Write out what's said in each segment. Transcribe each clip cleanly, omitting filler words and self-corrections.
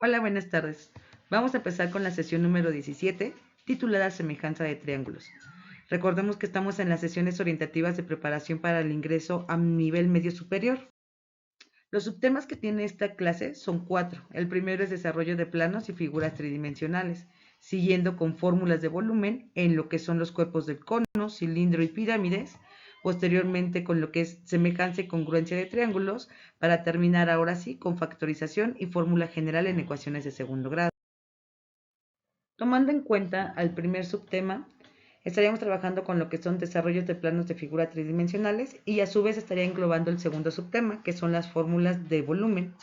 Hola, buenas tardes. Vamos a empezar con la sesión número 17, titulada Semejanza de triángulos. Recordemos que estamos en las sesiones orientativas de preparación para el ingreso a nivel medio superior. Los subtemas que tiene esta clase son 4. El primero es desarrollo de planos y figuras tridimensionales, siguiendo con fórmulas de volumen en lo que son los cuerpos del cono, cilindro y pirámides, posteriormente con lo que es semejanza y congruencia de triángulos, para terminar ahora sí con factorización y fórmula general en ecuaciones de segundo grado. Tomando en cuenta al primer subtema, estaríamos trabajando con lo que son desarrollos de planos de figura tridimensionales y a su vez estaría englobando el segundo subtema, que son las fórmulas de volumen.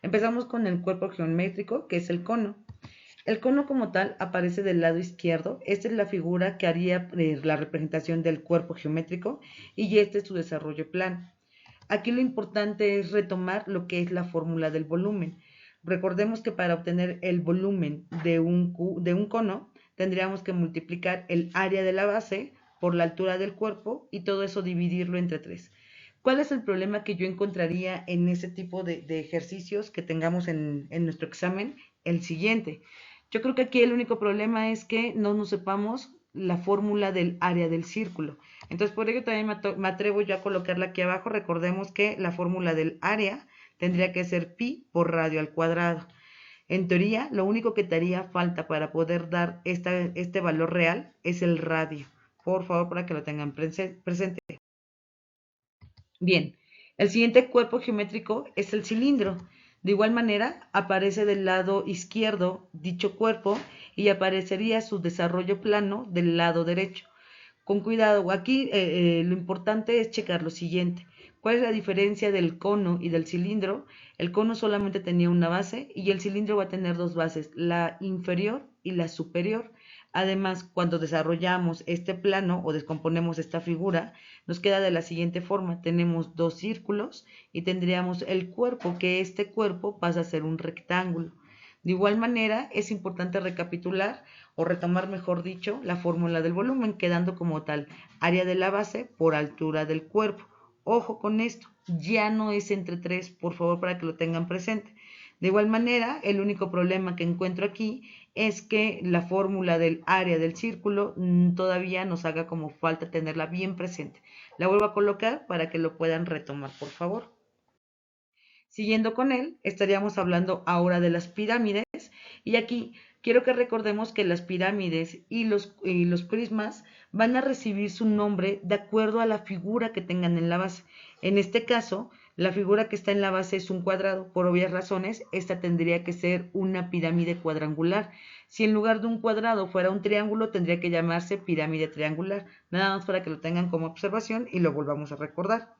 Empezamos con el cuerpo geométrico, que es el cono. El cono como tal aparece del lado izquierdo. Esta es la figura que haría la representación del cuerpo geométrico y este es su desarrollo plano. Aquí lo importante es retomar lo que es la fórmula del volumen. Recordemos que para obtener el volumen de un cono, tendríamos que multiplicar el área de la base por la altura del cuerpo y todo eso dividirlo entre 3. ¿Cuál es el problema que yo encontraría en ese tipo de ejercicios que tengamos en nuestro examen? El siguiente. Yo creo que aquí el único problema es que no nos sepamos la fórmula del área del círculo. Entonces, por ello también me atrevo yo a colocarla aquí abajo. Recordemos que la fórmula del área tendría que ser pi por radio al cuadrado. En teoría, lo único que te haría falta para poder dar este valor real es el radio. Por favor, para que lo tengan presente. Bien, el siguiente cuerpo geométrico es el cilindro. De igual manera, aparece del lado izquierdo dicho cuerpo y aparecería su desarrollo plano del lado derecho. Con cuidado, aquí lo importante es checar lo siguiente. ¿Cuál es la diferencia del cono y del cilindro? El cono solamente tenía una base y el cilindro va a tener dos bases, la inferior y la superior. Además, cuando desarrollamos este plano o descomponemos esta figura, nos queda de la siguiente forma. Tenemos dos círculos y tendríamos el cuerpo, que este cuerpo pasa a ser un rectángulo. De igual manera, es importante recapitular o retomar, mejor dicho, la fórmula del volumen, quedando como tal área de la base por altura del cuerpo. Ojo con esto, ya no es entre 3, por favor, para que lo tengan presente. De igual manera, el único problema que encuentro aquí es que la fórmula del área del círculo todavía nos haga como falta tenerla bien presente. La vuelvo a colocar para que lo puedan retomar, por favor. Siguiendo con él, estaríamos hablando ahora de las pirámides y aquí quiero que recordemos que las pirámides y los prismas van a recibir su nombre de acuerdo a la figura que tengan en la base. En este caso, la figura que está en la base es un cuadrado. Por obvias razones, esta tendría que ser una pirámide cuadrangular. Si en lugar de un cuadrado fuera un triángulo, tendría que llamarse pirámide triangular. Nada más para que lo tengan como observación y lo volvamos a recordar.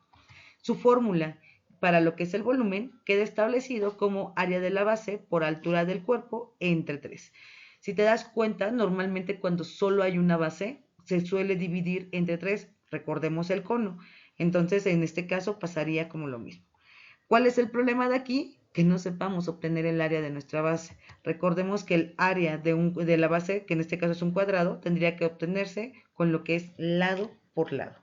Su fórmula para lo que es el volumen queda establecido como área de la base por altura del cuerpo entre 3. Si te das cuenta, normalmente cuando solo hay una base, se suele dividir entre 3. Recordemos el cono. Entonces, en este caso pasaría como lo mismo. ¿Cuál es el problema de aquí? Que no sepamos obtener el área de nuestra base. Recordemos que el área de la base, que en este caso es un cuadrado, tendría que obtenerse con lo que es lado por lado.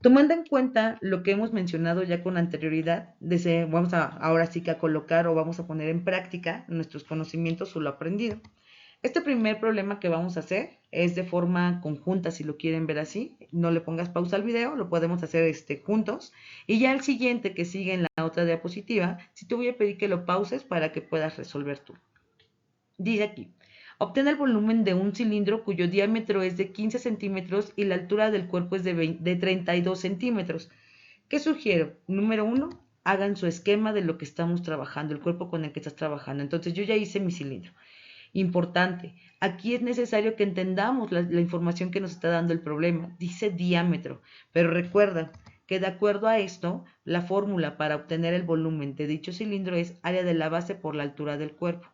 Tomando en cuenta lo que hemos mencionado ya con anterioridad, vamos a ahora sí que a colocar o vamos a poner en práctica nuestros conocimientos o lo aprendido. Este primer problema que vamos a hacer es de forma conjunta, si lo quieren ver así. No le pongas pausa al video, lo podemos hacer juntos. Y ya el siguiente que sigue en la otra diapositiva, sí te voy a pedir que lo pauses para que puedas resolver tú. Dice aquí, obtén el volumen de un cilindro cuyo diámetro es de 15 centímetros y la altura del cuerpo es de 32 centímetros. ¿Qué sugiero? Número 1, hagan su esquema de lo que estamos trabajando, el cuerpo con el que estás trabajando. Entonces yo ya hice mi cilindro. Importante, aquí es necesario que entendamos la información que nos está dando el problema. Dice diámetro, pero recuerda que de acuerdo a esto, la fórmula para obtener el volumen de dicho cilindro es área de la base por la altura del cuerpo.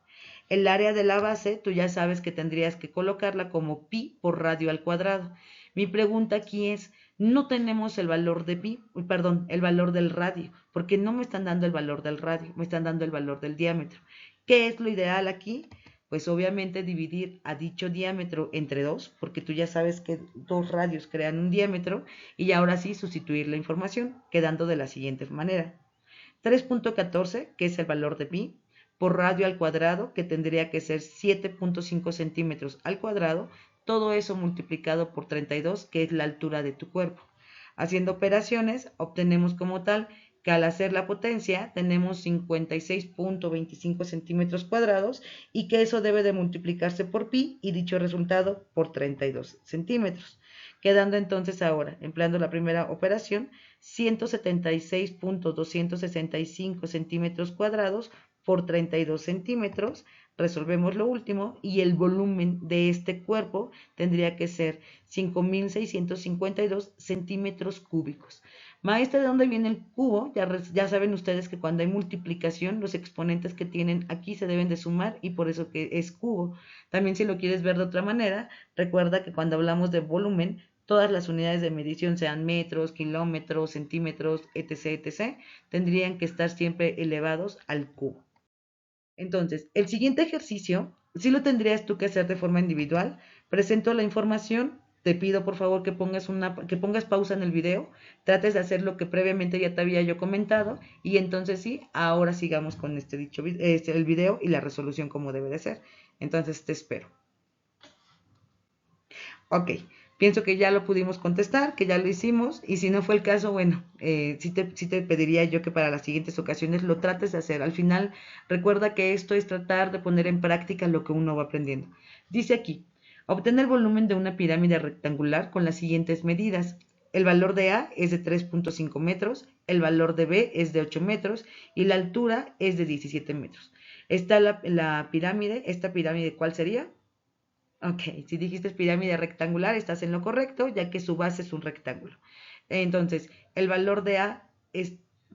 El área de la base, tú ya sabes que tendrías que colocarla como pi por radio al cuadrado. Mi pregunta aquí es, no tenemos el valor de pi, perdón, el valor del radio, porque no me están dando el valor del radio, me están dando el valor del diámetro. ¿Qué es lo ideal aquí? Pues obviamente dividir a dicho diámetro entre 2, porque tú ya sabes que 2 radios crean un diámetro, y ahora sí sustituir la información, quedando de la siguiente manera. 3.14, que es el valor de pi, por radio al cuadrado, que tendría que ser 7.5 centímetros al cuadrado, todo eso multiplicado por 32, que es la altura de tu cuerpo. Haciendo operaciones, obtenemos como tal que al hacer la potencia tenemos 56.25 centímetros cuadrados y que eso debe de multiplicarse por pi y dicho resultado por 32 centímetros. Quedando entonces ahora, empleando la primera operación, 176.265 centímetros cuadrados por 32 centímetros. Resolvemos lo último y el volumen de este cuerpo tendría que ser 5.652 centímetros cúbicos. Maestra, ¿de dónde viene el cubo? Ya saben ustedes que cuando hay multiplicación, los exponentes que tienen aquí se deben de sumar y por eso que es cubo. También si lo quieres ver de otra manera, recuerda que cuando hablamos de volumen, todas las unidades de medición, sean metros, kilómetros, centímetros, etc., etc., tendrían que estar siempre elevados al cubo. Entonces, el siguiente ejercicio sí lo tendrías tú que hacer de forma individual. Presento la información, te pido por favor que pongas pausa en el video, trates de hacer lo que previamente ya te había yo comentado y entonces sí, ahora sigamos con el video y la resolución como debe de ser. Entonces te espero. Ok, pienso que ya lo pudimos contestar, que ya lo hicimos, y si no fue el caso, bueno, sí te pediría yo que para las siguientes ocasiones lo trates de hacer. Al final, recuerda que esto es tratar de poner en práctica lo que uno va aprendiendo. Dice aquí, obtener el volumen de una pirámide rectangular con las siguientes medidas. El valor de A es de 3.5 metros, el valor de B es de 8 metros y la altura es de 17 metros. Está la pirámide, esta pirámide, ¿cuál sería? Ok, si dijiste pirámide rectangular, estás en lo correcto, ya que su base es un rectángulo. Entonces, el valor de A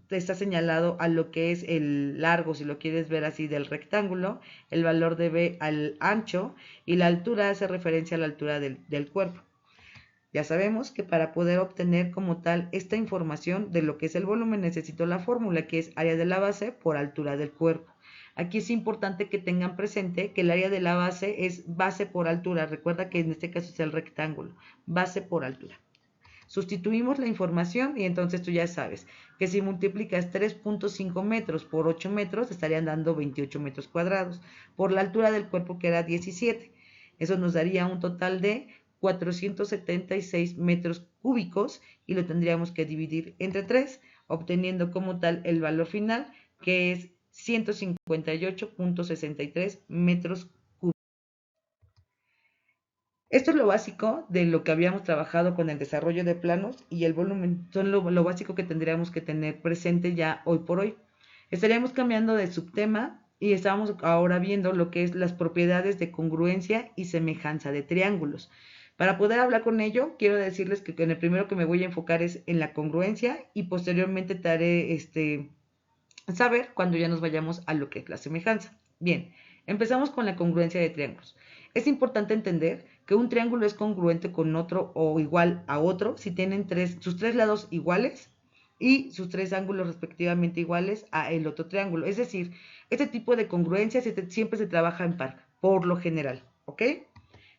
está señalado a lo que es el largo, si lo quieres ver así, del rectángulo, el valor de B al ancho, y la altura hace referencia a la altura del cuerpo. Ya sabemos que para poder obtener como tal esta información de lo que es el volumen necesito la fórmula que es área de la base por altura del cuerpo. Aquí es importante que tengan presente que el área de la base es base por altura. Recuerda que en este caso es el rectángulo, base por altura. Sustituimos la información y entonces tú ya sabes que si multiplicas 3.5 metros por 8 metros estarían dando 28 metros cuadrados por la altura del cuerpo que era 17. Eso nos daría un total de 476 metros cúbicos y lo tendríamos que dividir entre 3, obteniendo como tal el valor final que es 158.63 metros cúbicos. Esto es lo básico de lo que habíamos trabajado con el desarrollo de planos y el volumen. Son lo básico que tendríamos que tener presente ya hoy por hoy. Estaríamos cambiando de subtema y estamos ahora viendo lo que es las propiedades de congruencia y semejanza de triángulos. Para poder hablar con ello, quiero decirles que en el primero que me voy a enfocar es en la congruencia y posteriormente te haré saber cuando ya nos vayamos a lo que es la semejanza. Bien, empezamos con la congruencia de triángulos. Es importante entender que un triángulo es congruente con otro o igual a otro si tienen sus tres lados iguales y sus tres ángulos respectivamente iguales a el otro triángulo. Es decir, este tipo de congruencia siempre se trabaja en par, por lo general, ¿ok?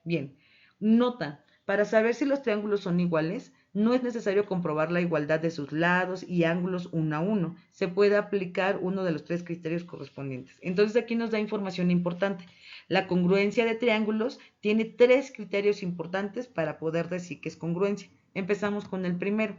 Bien, nota, para saber si los triángulos son iguales, no es necesario comprobar la igualdad de sus lados y ángulos uno a uno. Se puede aplicar uno de los tres criterios correspondientes. Entonces aquí nos da información importante. La congruencia de triángulos tiene tres criterios importantes para poder decir que es congruencia. Empezamos con el primero.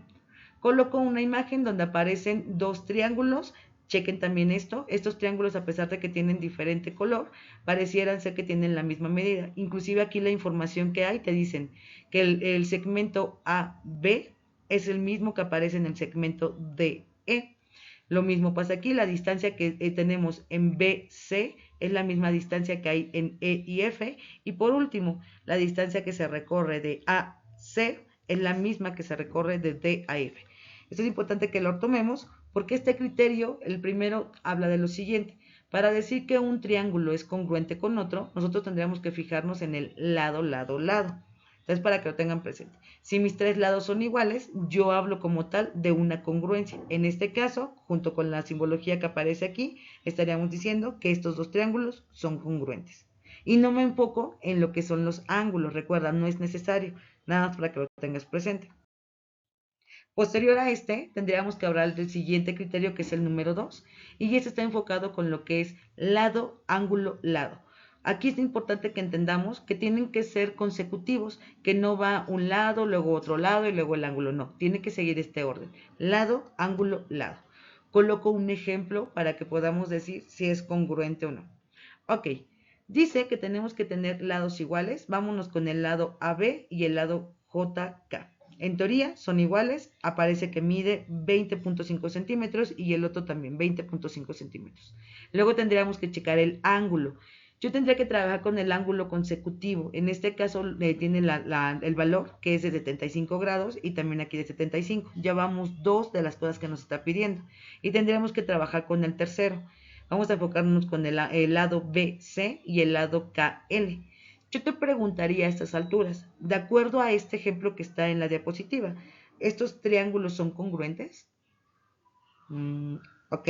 Coloco una imagen donde aparecen dos triángulos. Chequen también esto. Estos triángulos, a pesar de que tienen diferente color, parecieran ser que tienen la misma medida. Inclusive aquí la información que hay te dicen que el segmento AB es el mismo que aparece en el segmento DE. Lo mismo pasa aquí, la distancia que tenemos en BC es la misma distancia que hay en E y F. Y por último, la distancia que se recorre de A a C es la misma que se recorre de D a F. Esto es importante que lo tomemos porque este criterio, el primero, habla de lo siguiente. Para decir que un triángulo es congruente con otro, nosotros tendríamos que fijarnos en el lado, lado, lado. Entonces, para que lo tengan presente. Si mis tres lados son iguales, yo hablo como tal de una congruencia. En este caso, junto con la simbología que aparece aquí, estaríamos diciendo que estos dos triángulos son congruentes. Y no me enfoco en lo que son los ángulos. Recuerda, no es necesario. Nada más para que lo tengas presente. Posterior a este, tendríamos que hablar del siguiente criterio, que es el número 2, y este está enfocado con lo que es lado, ángulo, lado. Aquí es importante que entendamos que tienen que ser consecutivos, que no va un lado, luego otro lado y luego el ángulo, no, tiene que seguir este orden, lado, ángulo, lado. Coloco un ejemplo para que podamos decir si es congruente o no. Ok, dice que tenemos que tener lados iguales, vámonos con el lado AB y el lado JK. En teoría son iguales, aparece que mide 20.5 centímetros y el otro también 20.5 centímetros. Luego tendríamos que checar el ángulo. Yo tendría que trabajar con el ángulo consecutivo. En este caso tiene el valor que es de 75 grados y también aquí de 75. Ya vamos dos de las cosas que nos está pidiendo. Y tendríamos que trabajar con el tercero. Vamos a enfocarnos con el lado BC y el lado KL. Yo te preguntaría a estas alturas, de acuerdo a este ejemplo que está en la diapositiva, ¿estos triángulos son congruentes? ¿Ok?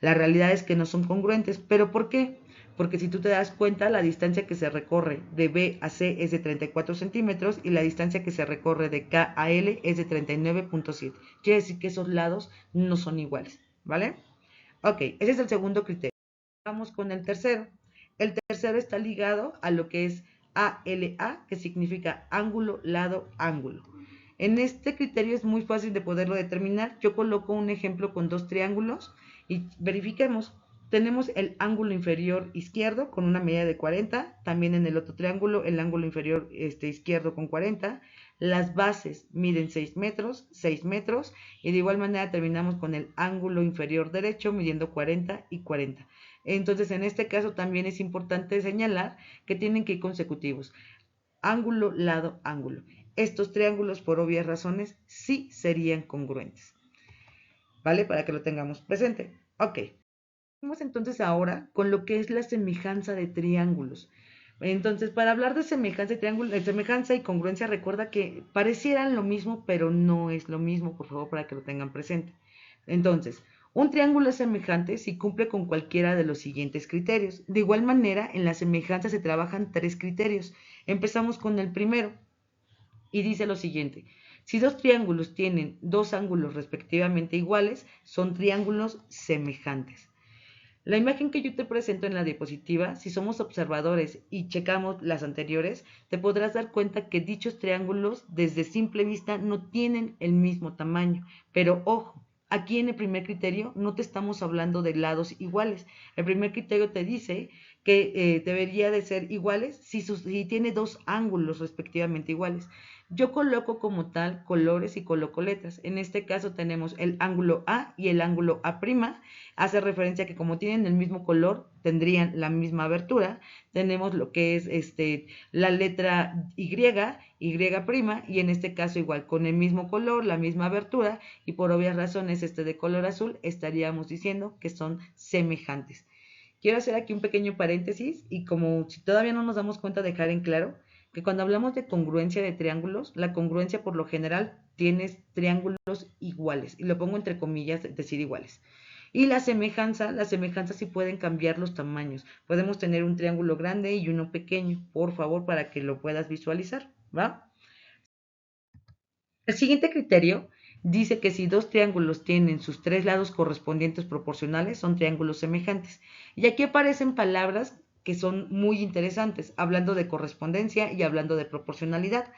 La realidad es que no son congruentes, ¿pero por qué? Porque si tú te das cuenta, la distancia que se recorre de B a C es de 34 centímetros y la distancia que se recorre de K a L es de 39.7. Quiere decir que esos lados no son iguales, ¿vale? Ok, ese es el segundo criterio. Vamos con el tercero. El tercero está ligado a lo que es ALA, que significa ángulo, lado, ángulo. En este criterio es muy fácil de poderlo determinar. Yo coloco un ejemplo con dos triángulos y verifiquemos. Tenemos el ángulo inferior izquierdo con una medida de 40, también en el otro triángulo el ángulo inferior izquierdo con 40, las bases miden 6 metros, y de igual manera terminamos con el ángulo inferior derecho midiendo 40 y 40. Entonces, en este caso también es importante señalar que tienen que ir consecutivos. Ángulo, lado, ángulo. Estos triángulos, por obvias razones, sí serían congruentes. ¿Vale? Para que lo tengamos presente. Ok. Vamos entonces ahora con lo que es la semejanza de triángulos. Entonces, para hablar de semejanza y congruencia, recuerda que parecieran lo mismo, pero no es lo mismo, por favor, para que lo tengan presente. Entonces, un triángulo es semejante si cumple con cualquiera de los siguientes criterios. De igual manera, en la semejanza se trabajan tres criterios. Empezamos con el primero y dice lo siguiente. Si dos triángulos tienen dos ángulos respectivamente iguales, son triángulos semejantes. La imagen que yo te presento en la diapositiva, si somos observadores y checamos las anteriores, te podrás dar cuenta que dichos triángulos desde simple vista no tienen el mismo tamaño. Pero ojo, aquí en el primer criterio no te estamos hablando de lados iguales. El primer criterio te dice que debería de ser iguales si tiene dos ángulos respectivamente iguales. Yo coloco como tal colores y coloco letras. En este caso tenemos el ángulo A y el ángulo A'. Hace referencia a que como tienen el mismo color, tendrían la misma abertura. Tenemos lo que es la letra Y, Y', y en este caso igual, con el mismo color, la misma abertura, y por obvias razones de color azul, estaríamos diciendo que son semejantes. Quiero hacer aquí un pequeño paréntesis y como si todavía no nos damos cuenta, dejar en claro que cuando hablamos de congruencia de triángulos, la congruencia por lo general tienes triángulos iguales, y lo pongo entre comillas, decir iguales. Y la semejanza sí pueden cambiar los tamaños. Podemos tener un triángulo grande y uno pequeño, por favor, para que lo puedas visualizar, ¿va? El siguiente criterio dice que si dos triángulos tienen sus tres lados correspondientes proporcionales, son triángulos semejantes. Y aquí aparecen palabras que son muy interesantes, hablando de correspondencia y hablando de proporcionalidad.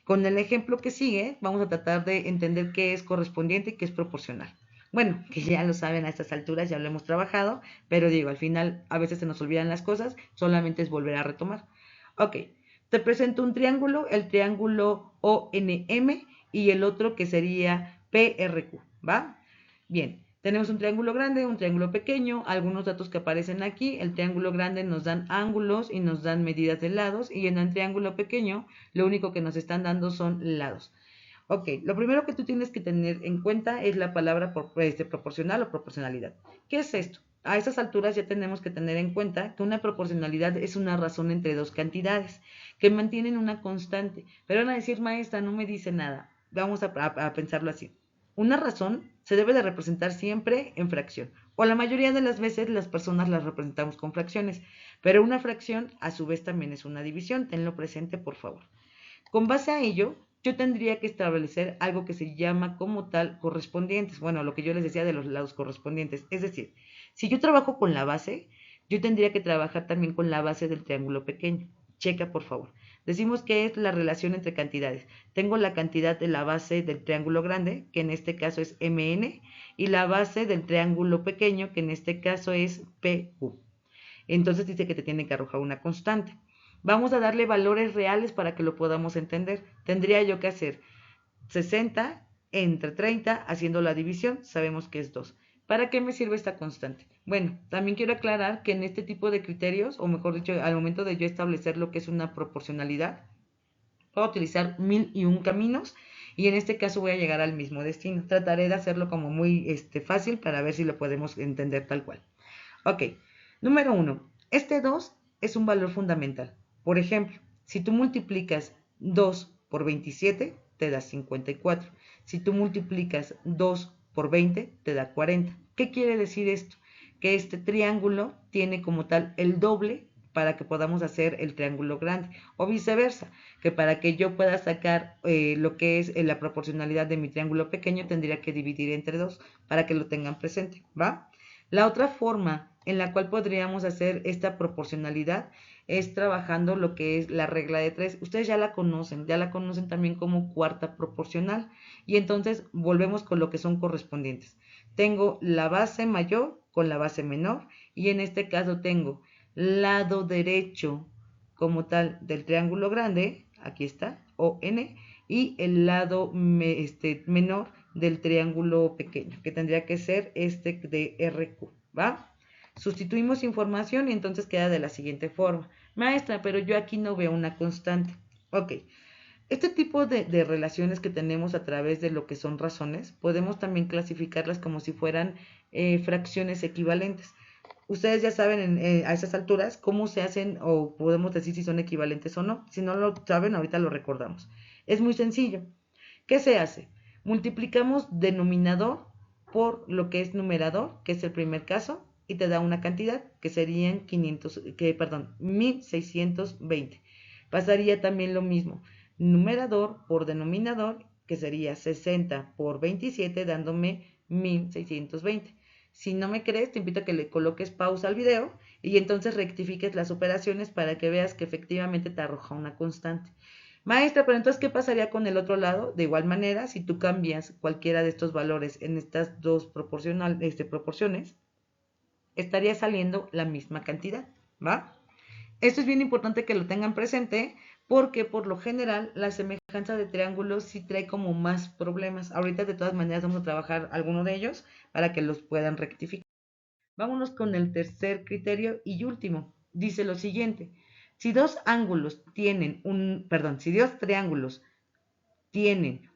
Con el ejemplo que sigue, vamos a tratar de entender qué es correspondiente y qué es proporcional. Bueno, que ya lo saben a estas alturas, ya lo hemos trabajado, pero digo, al final a veces se nos olvidan las cosas, solamente es volver a retomar. Ok, te presento un triángulo, el triángulo ONM, y el otro que sería PRQ, ¿va? Bien, tenemos un triángulo grande, un triángulo pequeño, algunos datos que aparecen aquí. El triángulo grande nos dan ángulos y nos dan medidas de lados, y en el triángulo pequeño lo único que nos están dando son lados. Ok, lo primero que tú tienes que tener en cuenta es la palabra proporcional o proporcionalidad. ¿Qué es esto? A esas alturas ya tenemos que tener en cuenta que una proporcionalidad es una razón entre dos cantidades que mantienen una constante. Pero van a decir, maestra, no me dice nada. Vamos a pensarlo así. Una razón se debe de representar siempre en fracción, o la mayoría de las veces las personas las representamos con fracciones, pero una fracción a su vez también es una división. Tenlo presente, por favor. Con base a ello, yo tendría que establecer algo que se llama como tal correspondientes. Bueno, lo que yo les decía de los lados correspondientes. Es decir, si yo trabajo con la base, yo tendría que trabajar también con la base del triángulo pequeño. Checa, por favor. Decimos que es la relación entre cantidades. Tengo la cantidad de la base del triángulo grande, que en este caso es MN, y la base del triángulo pequeño, que en este caso es PU. Entonces dice que te tiene que arrojar una constante. Vamos a darle valores reales para que lo podamos entender. Tendría yo que hacer 60 entre 30 haciendo la división, sabemos que es 2. ¿Para qué me sirve esta constante? Bueno, también quiero aclarar que en este tipo de criterios, o mejor dicho, al momento de yo establecer lo que es una proporcionalidad, puedo utilizar 1001 caminos y en este caso voy a llegar al mismo destino. Trataré de hacerlo como muy fácil para ver si lo podemos entender tal cual. Ok, número 1. Este 2 es un valor fundamental. Por ejemplo, si tú multiplicas 2 por 27, te da 54. Si tú multiplicas 2 por 20, te da 40. ¿Qué quiere decir esto? Que este triángulo tiene como tal el doble para que podamos hacer el triángulo grande, o viceversa, que para que yo pueda sacar lo que es la proporcionalidad de mi triángulo pequeño, tendría que dividir entre 2 para que lo tengan presente, ¿va? La otra forma en la cual podríamos hacer esta proporcionalidad es trabajando lo que es la regla de 3. Ustedes ya la conocen también como cuarta proporcional. Y entonces volvemos con lo que son correspondientes. Tengo la base mayor con la base menor y en este caso tengo lado derecho como tal del triángulo grande, aquí está, ON, y el lado menor del triángulo pequeño, que tendría que ser este de RQ, ¿va? Sustituimos información y entonces queda de la siguiente forma. Maestra, pero yo aquí no veo una constante. Ok, este tipo de relaciones que tenemos a través de lo que son razones, podemos también clasificarlas como si fueran fracciones equivalentes. Ustedes ya saben a esas alturas cómo se hacen o podemos decir si son equivalentes o no. Si no lo saben, ahorita lo recordamos. Es muy sencillo. ¿Qué se hace? Multiplicamos denominador por lo que es numerador, que es el primer caso, y te da una cantidad que serían 1620. Pasaría también lo mismo. Numerador por denominador, que sería 60 por 27, dándome 1620. Si no me crees, te invito a que le coloques pausa al video y entonces rectifiques las operaciones para que veas que efectivamente te arroja una constante. Maestra, pero entonces, ¿qué pasaría con el otro lado? De igual manera, si tú cambias cualquiera de estos valores en estas dos proporciones, estaría saliendo la misma cantidad, ¿va? Esto es bien importante que lo tengan presente porque por lo general la semejanza de triángulos sí trae como más problemas. Ahorita de todas maneras vamos a trabajar alguno de ellos para que los puedan rectificar. Vámonos con el tercer criterio y último. Dice lo siguiente. Si dos triángulos tienen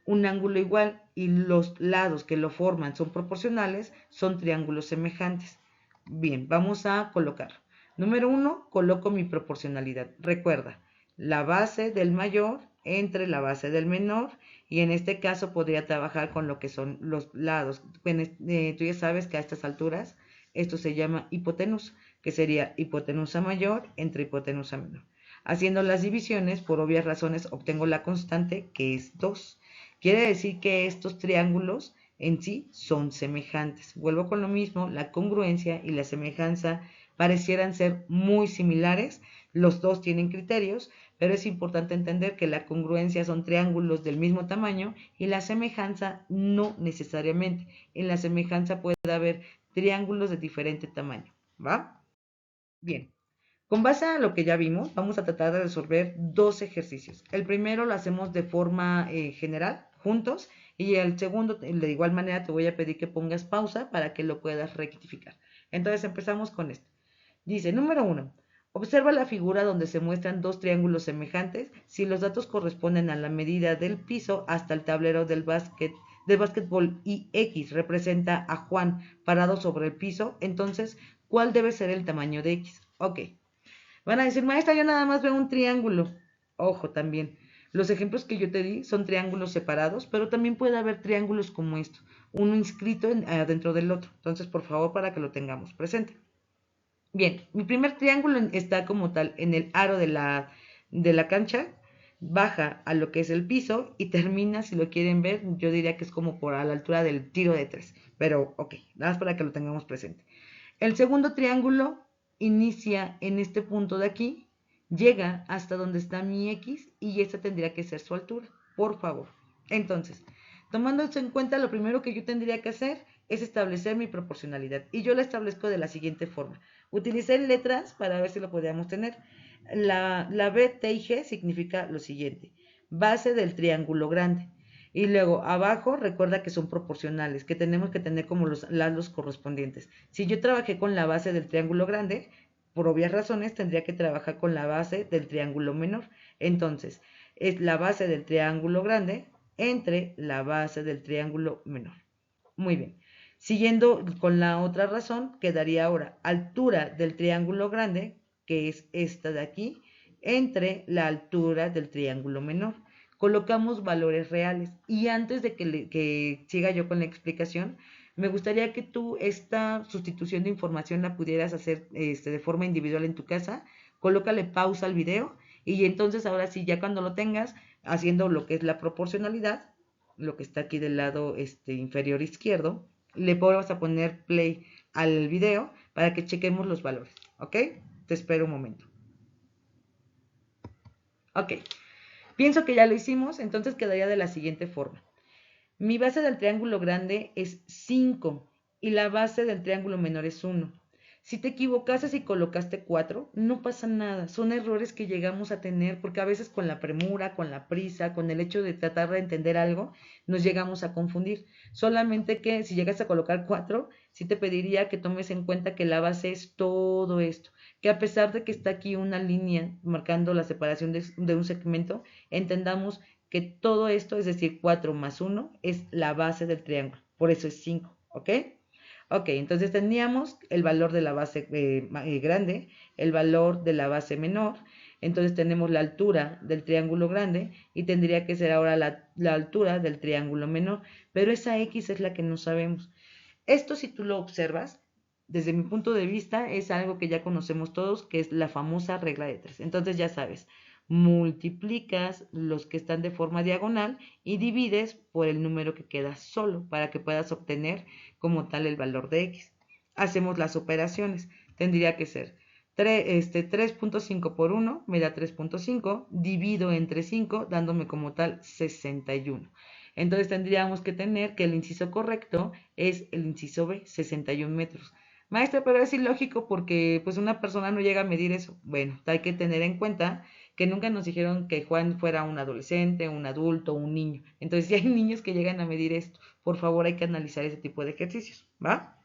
un ángulo igual y los lados que lo forman son proporcionales, son triángulos semejantes. Bien, vamos a colocar. Número 1, coloco mi proporcionalidad. Recuerda, la base del mayor entre la base del menor y en este caso podría trabajar con lo que son los lados. Tú ya sabes que a estas alturas esto se llama hipotenusa, que sería hipotenusa mayor entre hipotenusa menor. Haciendo las divisiones, por obvias razones, obtengo la constante que es 2. Quiere decir que estos triángulos en sí son semejantes. Vuelvo con lo mismo, la congruencia y la semejanza parecieran ser muy similares. Los dos tienen criterios, pero es importante entender que la congruencia son triángulos del mismo tamaño y la semejanza no necesariamente. En la semejanza puede haber triángulos de diferente tamaño, ¿va? Bien, con base a lo que ya vimos, vamos a tratar de resolver dos ejercicios. El primero lo hacemos de forma general, juntos, y el segundo, de igual manera, te voy a pedir que pongas pausa para que lo puedas rectificar. Entonces empezamos con esto. Dice, número 1. Observa la figura donde se muestran dos triángulos semejantes si los datos corresponden a la medida del piso hasta el tablero del básquetbol y X representa a Juan parado sobre el piso, entonces, ¿cuál debe ser el tamaño de X? Ok. Van a decir, maestra, yo nada más veo un triángulo. Ojo también. Los ejemplos que yo te di son triángulos separados, pero también puede haber triángulos como esto, uno inscrito dentro del otro. Entonces, por favor, para que lo tengamos presente. Bien, mi primer triángulo está como tal en el aro de la cancha. baja a lo que es el piso y termina, si lo quieren ver, yo diría que es como por a la altura del tiro de 3. Pero ok, nada más para que lo tengamos presente. El segundo triángulo inicia en este punto de aquí, llega hasta donde está mi X y esta tendría que ser su altura, por favor. Entonces, tomando esto en cuenta, lo primero que yo tendría que hacer es establecer mi proporcionalidad. Y yo la establezco de la siguiente forma. Utilicé letras para ver si lo podíamos tener. La B, T y G significa lo siguiente. Base del triángulo grande. Y luego abajo recuerda que son proporcionales, que tenemos que tener como los lados correspondientes. Si yo trabajé con la base del triángulo grande, por obvias razones tendría que trabajar con la base del triángulo menor. Entonces, es la base del triángulo grande entre la base del triángulo menor. Muy bien. Siguiendo con la otra razón, quedaría ahora altura del triángulo grande, que es esta de aquí, entre la altura del triángulo menor. Colocamos valores reales. Y antes de que siga yo con la explicación, me gustaría que tú esta sustitución de información la pudieras hacer de forma individual en tu casa. Colócale pausa al video y entonces ahora sí, ya cuando lo tengas, haciendo lo que es la proporcionalidad, lo que está aquí del lado inferior izquierdo, le vamos a poner play al video para que chequemos los valores, ¿ok? Te espero un momento. Ok, pienso que ya lo hicimos, entonces quedaría de la siguiente forma. Mi base del triángulo grande es 5 y la base del triángulo menor es 1. Si te equivocaste y colocaste 4, no pasa nada. Son errores que llegamos a tener porque a veces con la premura, con la prisa, con el hecho de tratar de entender algo, nos llegamos a confundir. Solamente que si llegas a colocar 4, sí te pediría que tomes en cuenta que la base es todo esto. Que a pesar de que está aquí una línea marcando la separación de un segmento, entendamos que todo esto, es decir, 4 más 1, es la base del triángulo. Por eso es 5, ¿ok? Ok, entonces teníamos el valor de la base grande, el valor de la base menor, entonces tenemos la altura del triángulo grande y tendría que ser ahora la altura del triángulo menor, pero esa X es la que no sabemos. Esto, si tú lo observas, desde mi punto de vista, es algo que ya conocemos todos, que es la famosa regla de 3. Entonces ya sabes, multiplicas los que están de forma diagonal y divides por el número que queda solo para que puedas obtener como tal el valor de X. Hacemos las operaciones. Tendría que ser 3.5 por 1 me da 3.5, divido entre 5 dándome como tal 61. Entonces tendríamos que tener que el inciso correcto es el inciso B, 61 metros. Maestra, pero es ilógico porque pues una persona no llega a medir eso. Bueno, hay que tener en cuenta que nunca nos dijeron que Juan fuera un adolescente, un adulto, un niño. Entonces, si hay niños que llegan a medir esto, por favor hay que analizar ese tipo de ejercicios, ¿va?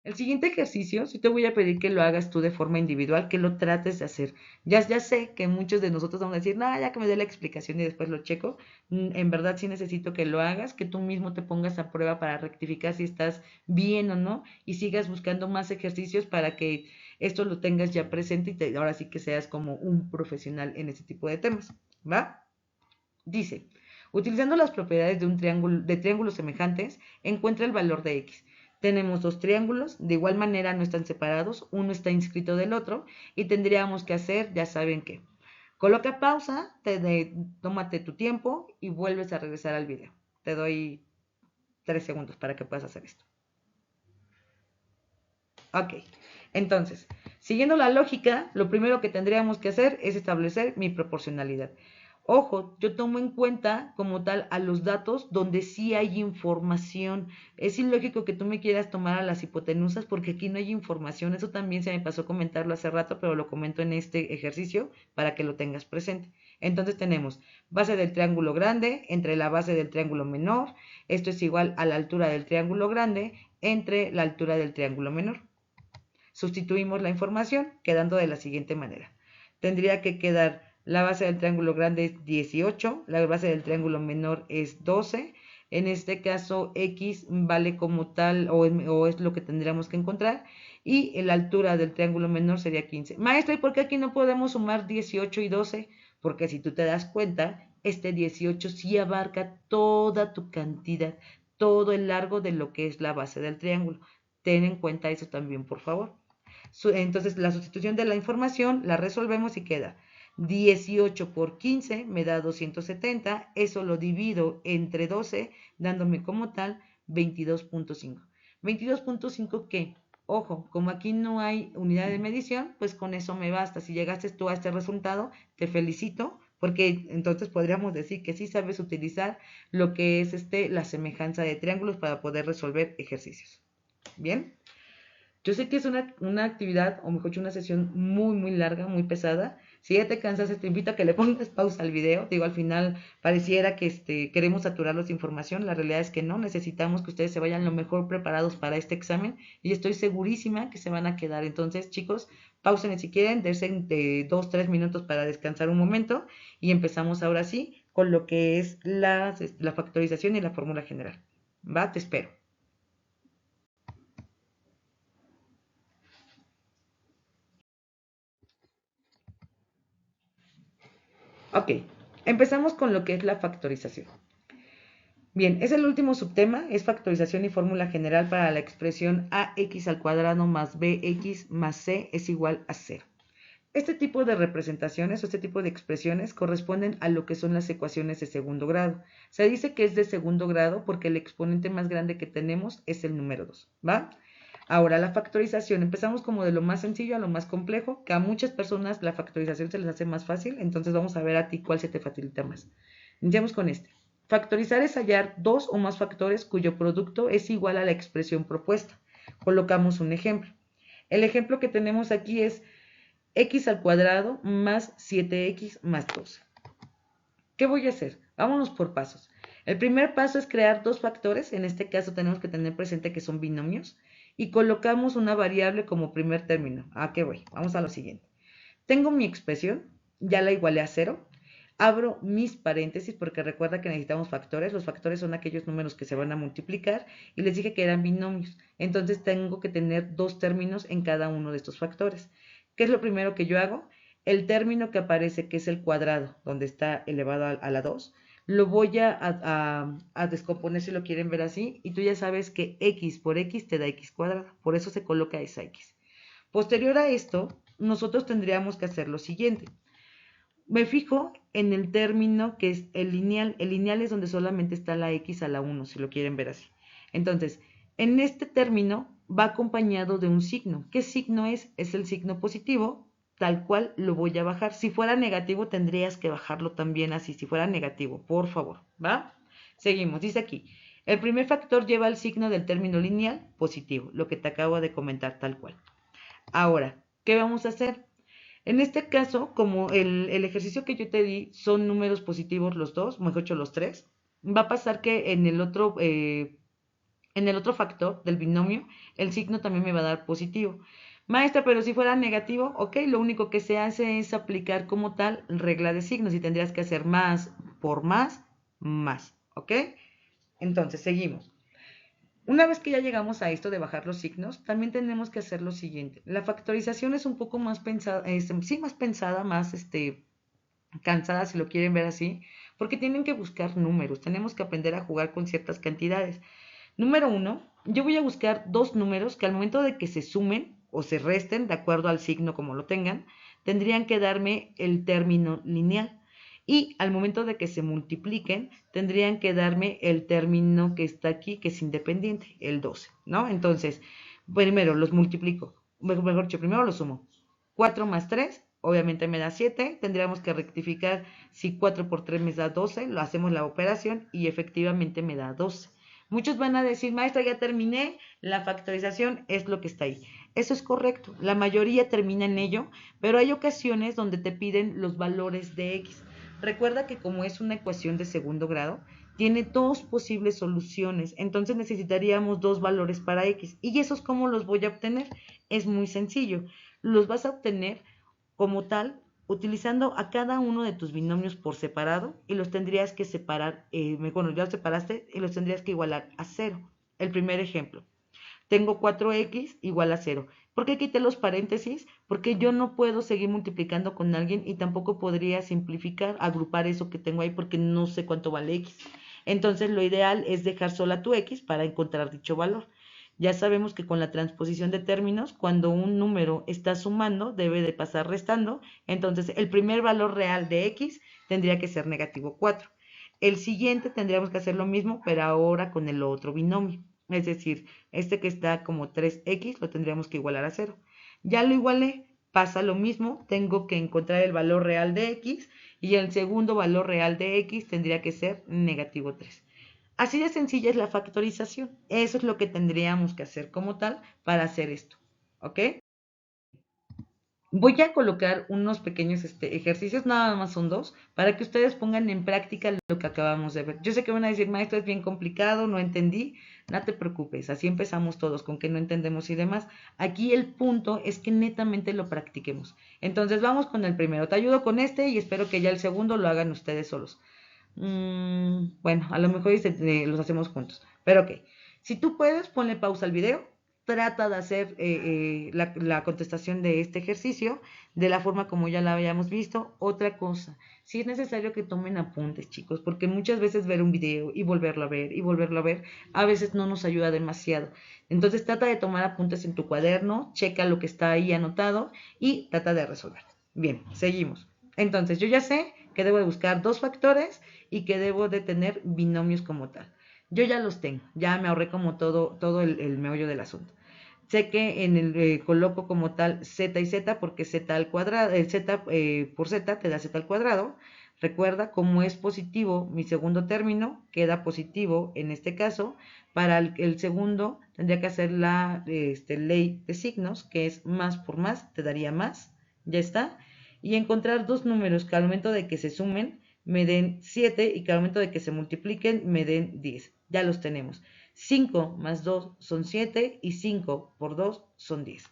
El siguiente ejercicio, sí te voy a pedir que lo hagas tú de forma individual, que lo trates de hacer. Ya sé que muchos de nosotros vamos a decir, no, ya que me dé la explicación y después lo checo. En verdad sí necesito que lo hagas, que tú mismo te pongas a prueba para rectificar si estás bien o no y sigas buscando más ejercicios para que esto lo tengas ya presente y ahora sí que seas como un profesional en este tipo de temas, ¿va? Dice, utilizando las propiedades de triángulos semejantes, encuentra el valor de X. Tenemos dos triángulos, de igual manera no están separados, uno está inscrito del otro y tendríamos que hacer, ya saben qué. Coloca pausa, tómate tu tiempo y vuelves a regresar al video. Te doy 3 segundos para que puedas hacer esto. Ok, entonces, siguiendo la lógica, lo primero que tendríamos que hacer es establecer mi proporcionalidad. Ojo, yo tomo en cuenta como tal a los datos donde sí hay información. Es ilógico que tú me quieras tomar a las hipotenusas porque aquí no hay información. Eso también se me pasó comentarlo hace rato, pero lo comento en este ejercicio para que lo tengas presente. Entonces tenemos base del triángulo grande entre la base del triángulo menor. Esto es igual a la altura del triángulo grande entre la altura del triángulo menor. Sustituimos la información quedando de la siguiente manera. Tendría que quedar la base del triángulo grande es 18, la base del triángulo menor es 12. En este caso X vale como tal o es lo que tendríamos que encontrar y la altura del triángulo menor sería 15. Maestra, ¿y por qué aquí no podemos sumar 18 y 12? Porque si tú te das cuenta, este 18 sí abarca toda tu cantidad, todo el largo de lo que es la base del triángulo. Ten en cuenta eso también, por favor. Entonces, la sustitución de la información la resolvemos y queda 18 por 15 me da 270, eso lo divido entre 12, dándome como tal 22.5. 22.5 ¿qué? Ojo, como aquí no hay unidad de medición, pues con eso me basta. Si llegaste tú a este resultado, te felicito, porque entonces podríamos decir que sí sabes utilizar lo que es la semejanza de triángulos para poder resolver ejercicios. ¿Bien? Yo sé que es una actividad, o mejor dicho, una sesión muy, muy larga, muy pesada. Si ya te cansas, te invito a que le pongas pausa al video. Digo, al final pareciera que queremos saturarlos de información. La realidad es que no, necesitamos que ustedes se vayan lo mejor preparados para este examen y estoy segurísima que se van a quedar. Entonces, chicos, pausen si quieren, dense de 2, 3 minutos para descansar un momento y empezamos ahora sí con lo que es la factorización y la fórmula general. ¿Va? Te espero. Ok, empezamos con lo que es la factorización. Bien, es el último subtema, es factorización y fórmula general para la expresión ax al cuadrado más bx más c es igual a 0. Este tipo de representaciones o este tipo de expresiones corresponden a lo que son las ecuaciones de segundo grado. Se dice que es de segundo grado porque el exponente más grande que tenemos es el número 2, ¿va? Ahora, la factorización, empezamos como de lo más sencillo a lo más complejo, que a muchas personas la factorización se les hace más fácil, entonces vamos a ver a ti cuál se te facilita más. Iniciamos con este. Factorizar es hallar dos o más factores cuyo producto es igual a la expresión propuesta. Colocamos un ejemplo. El ejemplo que tenemos aquí es x al cuadrado más 7x más 12. ¿Qué voy a hacer? Vámonos por pasos. El primer paso es crear dos factores, en este caso tenemos que tener presente que son binomios, y colocamos una variable como primer término. ¿A qué voy? Vamos a lo siguiente. Tengo mi expresión, ya la igualé a 0, abro mis paréntesis porque recuerda que necesitamos factores, los factores son aquellos números que se van a multiplicar y les dije que eran binomios, entonces tengo que tener dos términos en cada uno de estos factores. ¿Qué es lo primero que yo hago? El término que aparece, que es el cuadrado, donde está elevado a la 2, lo voy a descomponer si lo quieren ver así, y tú ya sabes que x por x te da x cuadrado, por eso se coloca esa x. Posterior a esto, nosotros tendríamos que hacer lo siguiente. Me fijo en el término que es el lineal. El lineal es donde solamente está la x a la 1, si lo quieren ver así. Entonces, en este término va acompañado de un signo. ¿Qué signo es? Es el signo positivo, tal cual lo voy a bajar. Si fuera negativo, tendrías que bajarlo también así. Si fuera negativo, por favor, ¿va? Seguimos, dice aquí. El primer factor lleva el signo del término lineal positivo, lo que te acabo de comentar tal cual. Ahora, ¿qué vamos a hacer? En este caso, como el ejercicio que yo te di son números positivos los dos, mejor dicho los tres, va a pasar que en el otro factor del binomio, el signo también me va a dar positivo. Maestra, pero si fuera negativo, ok, lo único que se hace es aplicar como tal regla de signos y tendrías que hacer más por más, ¿ok? Entonces, seguimos. Una vez que ya llegamos a esto de bajar los signos, también tenemos que hacer lo siguiente. La factorización es un poco más pensada, sí, más pensada, más cansada, si lo quieren ver así, porque tienen que buscar números, tenemos que aprender a jugar con ciertas cantidades. Número uno, yo voy a buscar dos números que al momento de que se sumen o se resten, de acuerdo al signo como lo tengan, tendrían que darme el término lineal. Y al momento de que se multipliquen, tendrían que darme el término que está aquí, que es independiente, el 12, ¿no? Entonces, primero los multiplico, mejor dicho, primero los sumo. 4 más 3, obviamente me da 7, tendríamos que rectificar si 4 por 3 me da 12, lo hacemos la operación y efectivamente me da 12. Muchos van a decir, maestra, ya terminé, la factorización es lo que está ahí. Eso es correcto, la mayoría termina en ello, pero hay ocasiones donde te piden los valores de x. Recuerda que como es una ecuación de segundo grado, tiene dos posibles soluciones, entonces necesitaríamos dos valores para x. ¿Y esos cómo los voy a obtener? Es muy sencillo, los vas a obtener como tal utilizando a cada uno de tus binomios por separado y los tendrías que separar, bueno, ya los separaste y los tendrías que igualar a 0. El primer ejemplo, tengo 4x igual a 0. ¿Por qué quité los paréntesis? Porque yo no puedo seguir multiplicando con alguien y tampoco podría simplificar, agrupar eso que tengo ahí porque no sé cuánto vale x. Entonces lo ideal es dejar sola tu x para encontrar dicho valor. Ya sabemos que con la transposición de términos, cuando un número está sumando, debe de pasar restando. Entonces, el primer valor real de x tendría que ser negativo 4. El siguiente tendríamos que hacer lo mismo, pero ahora con el otro binomio. Es decir, este que está como 3x lo tendríamos que igualar a 0. Ya lo igualé, pasa lo mismo, tengo que encontrar el valor real de x y el segundo valor real de x tendría que ser negativo 3. Así de sencilla es la factorización. Eso es lo que tendríamos que hacer como tal para hacer esto. ¿Ok? Voy a colocar unos pequeños ejercicios, nada más son dos, para que ustedes pongan en práctica lo que acabamos de ver. Yo sé que van a decir, maestro, es bien complicado, no entendí. No te preocupes, así empezamos todos, con que no entendemos y demás. Aquí el punto es que netamente lo practiquemos. Entonces vamos con el primero. Te ayudo con este y espero que ya el segundo lo hagan ustedes solos. Bueno, a lo mejor los hacemos juntos. Pero ok, si tú puedes, ponle pausa al video, trata de hacer la contestación de este ejercicio de la forma como ya la habíamos visto. Otra cosa, si es necesario que tomen apuntes, chicos, porque muchas veces ver un video y volverlo a ver y volverlo a ver, a veces no nos ayuda demasiado. Entonces trata de tomar apuntes en tu cuaderno, checa lo que está ahí anotado y trata de resolver. Bien, seguimos. Entonces, yo ya sé que debo de buscar dos factores y que debo de tener binomios como tal. Yo ya los tengo, ya me ahorré como todo el meollo del asunto. Sé que en el coloco como tal z y z porque z al cuadrado, el z por z te da z al cuadrado. Recuerda, como es positivo mi segundo término, queda positivo en este caso. Para el segundo tendría que hacer la ley de signos, que es más por más, te daría más. Ya está. Y encontrar dos números que al momento de que se sumen me den 7 y que al momento de que se multipliquen me den 10. Ya los tenemos. 5 más 2 son 7 y 5 por 2 son 10.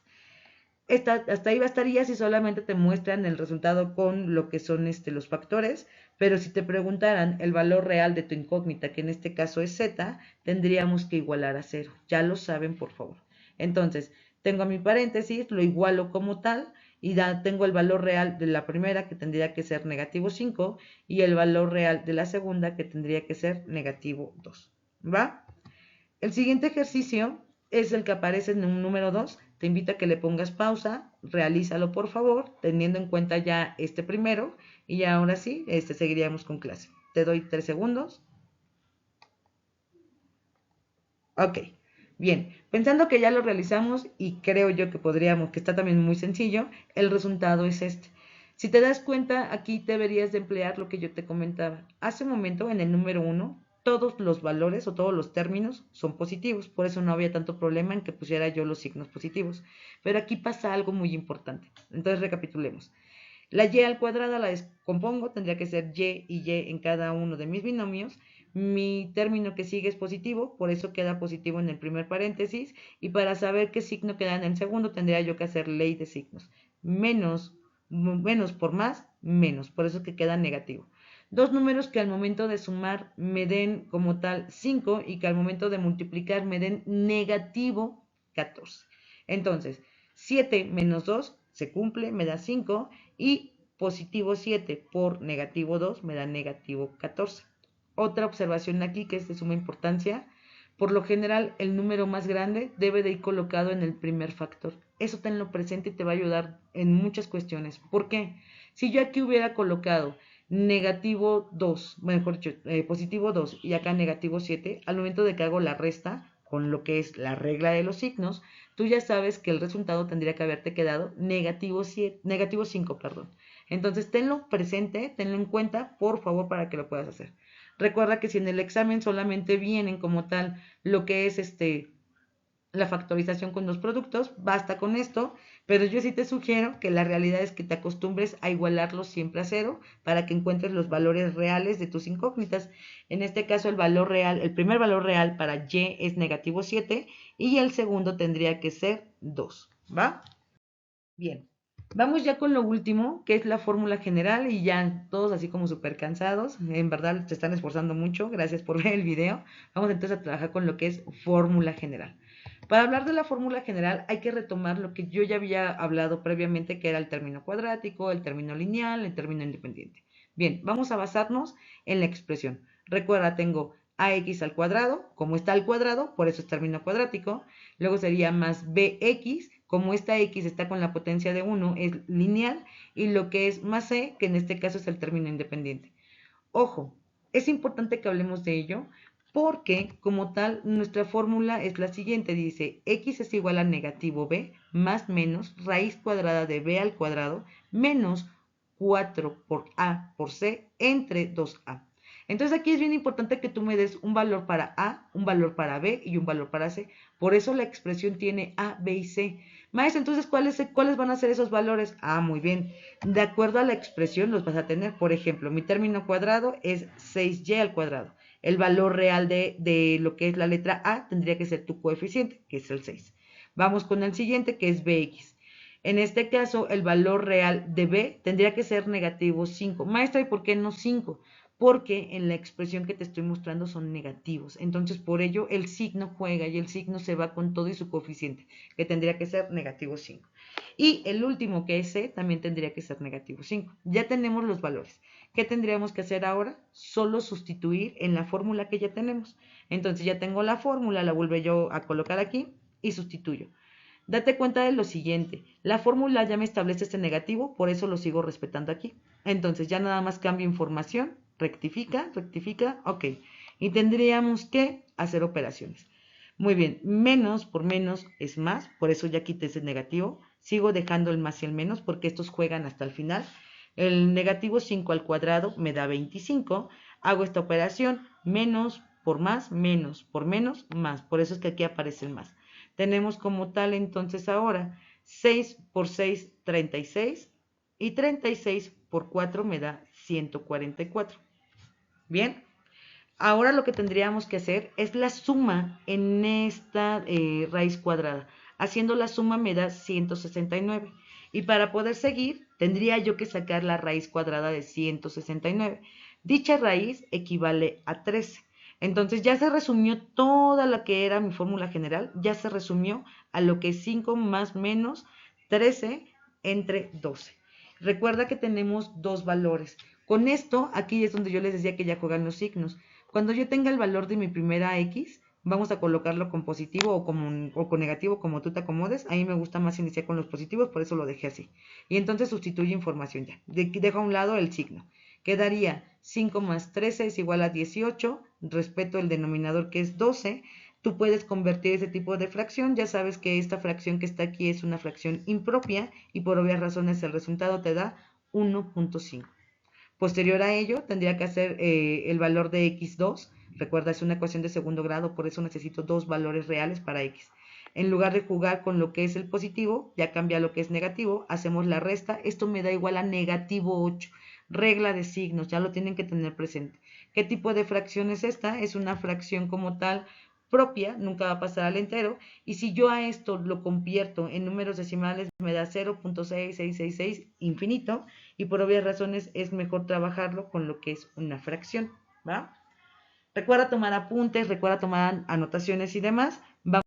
Hasta ahí bastaría si solamente te muestran el resultado con lo que son los factores, pero si te preguntaran el valor real de tu incógnita, que en este caso es z, tendríamos que igualar a 0. Ya lo saben, por favor. Entonces, tengo mi paréntesis, lo igualo como tal, y tengo el valor real de la primera, que tendría que ser negativo 5, y el valor real de la segunda, que tendría que ser negativo 2. ¿Va? El siguiente ejercicio es el que aparece en un número 2. Te invito a que le pongas pausa, realízalo por favor, teniendo en cuenta ya este primero, y ahora sí, seguiríamos con clase. Te doy 3 segundos. Ok, bien, pensando que ya lo realizamos y creo yo que podríamos, que está también muy sencillo, el resultado es este. Si te das cuenta, aquí deberías de emplear lo que yo te comentaba. Hace un momento, en el número 1, todos los valores o todos los términos son positivos, por eso no había tanto problema en que pusiera yo los signos positivos. Pero aquí pasa algo muy importante. Entonces recapitulemos. La y al cuadrado la descompongo, tendría que ser y en cada uno de mis binomios. Mi término que sigue es positivo, por eso queda positivo en el primer paréntesis. Y para saber qué signo queda en el segundo, tendría yo que hacer ley de signos. Menos por más, menos, por eso que queda negativo. Dos números que al momento de sumar me den como tal 5 y que al momento de multiplicar me den negativo 14. Entonces, 7 menos 2 se cumple, me da 5 y positivo 7 por negativo 2 me da negativo 14. Otra observación aquí que es de suma importancia, por lo general el número más grande debe de ir colocado en el primer factor. Eso tenlo presente y te va a ayudar en muchas cuestiones. ¿Por qué? Si yo aquí hubiera colocado negativo 2, mejor dicho, positivo 2 y acá negativo 7, al momento de que hago la resta, con lo que es la regla de los signos, tú ya sabes que el resultado tendría que haberte quedado negativo 5, perdón. Entonces, tenlo presente, tenlo en cuenta, por favor, para que lo puedas hacer. Recuerda que si en el examen solamente vienen como tal lo que es la factorización con los productos, basta con esto, pero yo sí te sugiero que la realidad es que te acostumbres a igualarlos siempre a 0 para que encuentres los valores reales de tus incógnitas. En este caso el valor real, el primer valor real para y es negativo 7 y el segundo tendría que ser 2, ¿va? Bien, vamos ya con lo último, que es la fórmula general y ya todos así como súper cansados, en verdad se están esforzando mucho, gracias por ver el video. Vamos entonces a trabajar con lo que es fórmula general. Para hablar de la fórmula general hay que retomar lo que yo ya había hablado previamente, que era el término cuadrático, el término lineal, el término independiente. Bien, vamos a basarnos en la expresión. Recuerda, tengo ax al cuadrado, como está al cuadrado, por eso es término cuadrático. Luego sería más bx, como esta x está con la potencia de 1, es lineal. Y lo que es más c, que en este caso es el término independiente. Ojo, es importante que hablemos de ello porque como tal nuestra fórmula es la siguiente, dice x es igual a negativo b más menos raíz cuadrada de b al cuadrado menos 4 por a por c entre 2a. Entonces aquí es bien importante que tú me des un valor para a, un valor para b y un valor para c. Por eso la expresión tiene a, b y c. Maestro, entonces, ¿cuáles van a ser esos valores? Ah, muy bien. De acuerdo a la expresión los vas a tener. Por ejemplo, mi término cuadrado es 6y al cuadrado. El valor real de lo que es la letra A tendría que ser tu coeficiente, que es el 6. Vamos con el siguiente, que es bx. En este caso, el valor real de b tendría que ser negativo 5. Maestra, ¿y por qué no 5? Porque en la expresión que te estoy mostrando son negativos. Entonces, por ello, el signo juega y el signo se va con todo y su coeficiente, que tendría que ser negativo 5. Y el último, que es C, también tendría que ser negativo 5. Ya tenemos los valores. ¿Qué tendríamos que hacer ahora? Solo sustituir en la fórmula que ya tenemos. Entonces ya tengo la fórmula, la vuelvo yo a colocar aquí y sustituyo. Date cuenta de lo siguiente, la fórmula ya me establece este negativo, por eso lo sigo respetando aquí. Entonces ya nada más cambio información, rectifica, ok. Y tendríamos que hacer operaciones. Muy bien, menos por menos es más, por eso ya quité ese negativo. Sigo dejando el más y el menos porque estos juegan hasta el final. El negativo 5 al cuadrado me da 25. Hago esta operación, menos por más, menos por menos, más. Por eso es que aquí aparece el más. Tenemos como tal entonces ahora 6 por 6, 36 y 36 por 4 me da 144. Bien, ahora lo que tendríamos que hacer es la suma en esta raíz cuadrada. Haciendo la suma me da 169. Y para poder seguir, tendría yo que sacar la raíz cuadrada de 169. Dicha raíz equivale a 13. Entonces ya se resumió toda lo que era mi fórmula general, ya se resumió a lo que es 5 más menos 13 entre 12. Recuerda que tenemos dos valores. Con esto, aquí es donde yo les decía que ya juegan los signos. Cuando yo tenga el valor de mi primera X, vamos a colocarlo con positivo o con negativo, como tú te acomodes. A mí me gusta más iniciar con los positivos, por eso lo dejé así. Y entonces sustituye información ya. Dejo a un lado el signo. Quedaría 5 más 13 es igual a 18. Respeto el denominador que es 12. Tú puedes convertir ese tipo de fracción. Ya sabes que esta fracción que está aquí es una fracción impropia y por obvias razones el resultado te da 1.5. Posterior a ello, tendría que hacer el valor de x2. Recuerda, es una ecuación de segundo grado, por eso necesito dos valores reales para x. En lugar de jugar con lo que es el positivo, ya cambia a lo que es negativo, hacemos la resta. Esto me da igual a negativo 8. Regla de signos, ya lo tienen que tener presente. ¿Qué tipo de fracción es esta? Es una fracción como tal propia, nunca va a pasar al entero, y si yo a esto lo convierto en números decimales me da 0.6666 infinito, y por obvias razones es mejor trabajarlo con lo que es una fracción, ¿va? Recuerda tomar apuntes, recuerda tomar anotaciones y demás. Vamos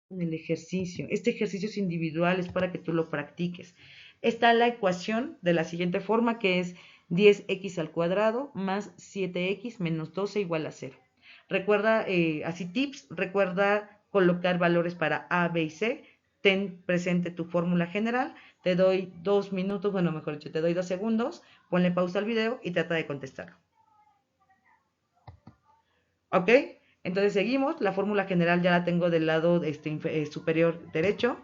con el ejercicio. Este ejercicio es individual, es para que tú lo practiques. Está la ecuación de la siguiente forma, que es 10x al cuadrado más 7x menos 12 igual a 0. Recuerda, así tips, recuerda colocar valores para A, B y C. Ten presente tu fórmula general. Te doy 2 minutos, bueno, mejor dicho, te doy 2 segundos. Ponle pausa al video y trata de contestarlo. ¿Ok? Entonces seguimos. La fórmula general ya la tengo del lado superior derecho.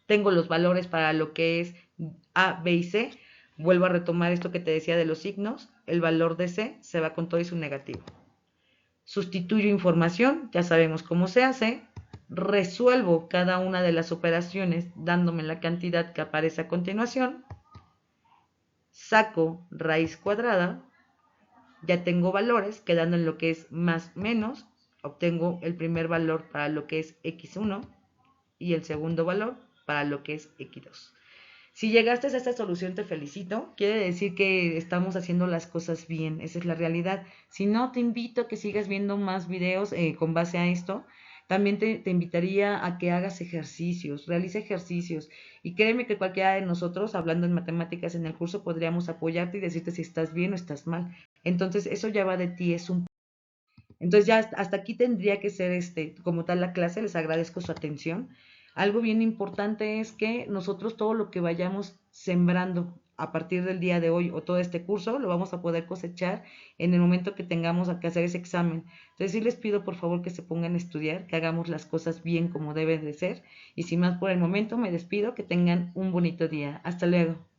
Tengo los valores para lo que es A, B y C. Vuelvo a retomar esto que te decía de los signos. El valor de C se va con todo y su negativo. Sustituyo información, ya sabemos cómo se hace. Resuelvo cada una de las operaciones dándome la cantidad que aparece a continuación. Saco raíz cuadrada. Ya tengo valores, quedando en lo que es más menos. Obtengo el primer valor para lo que es x1 y el segundo valor para lo que es x2. Si llegaste a esta solución te felicito, quiere decir que estamos haciendo las cosas bien, esa es la realidad. Si no, te invito a que sigas viendo más videos con base a esto. También te invitaría a que hagas ejercicios, realice ejercicios. Y créeme que cualquiera de nosotros, hablando en matemáticas en el curso, podríamos apoyarte y decirte si estás bien o estás mal. Entonces, eso ya va de ti, es un Entonces ya hasta aquí tendría que ser como tal la clase. Les agradezco su atención. Algo bien importante es que nosotros todo lo que vayamos sembrando a partir del día de hoy o todo este curso lo vamos a poder cosechar en el momento que tengamos que hacer ese examen. Entonces sí les pido por favor que se pongan a estudiar, que hagamos las cosas bien como deben de ser. Y sin más por el momento me despido, que tengan un bonito día. Hasta luego.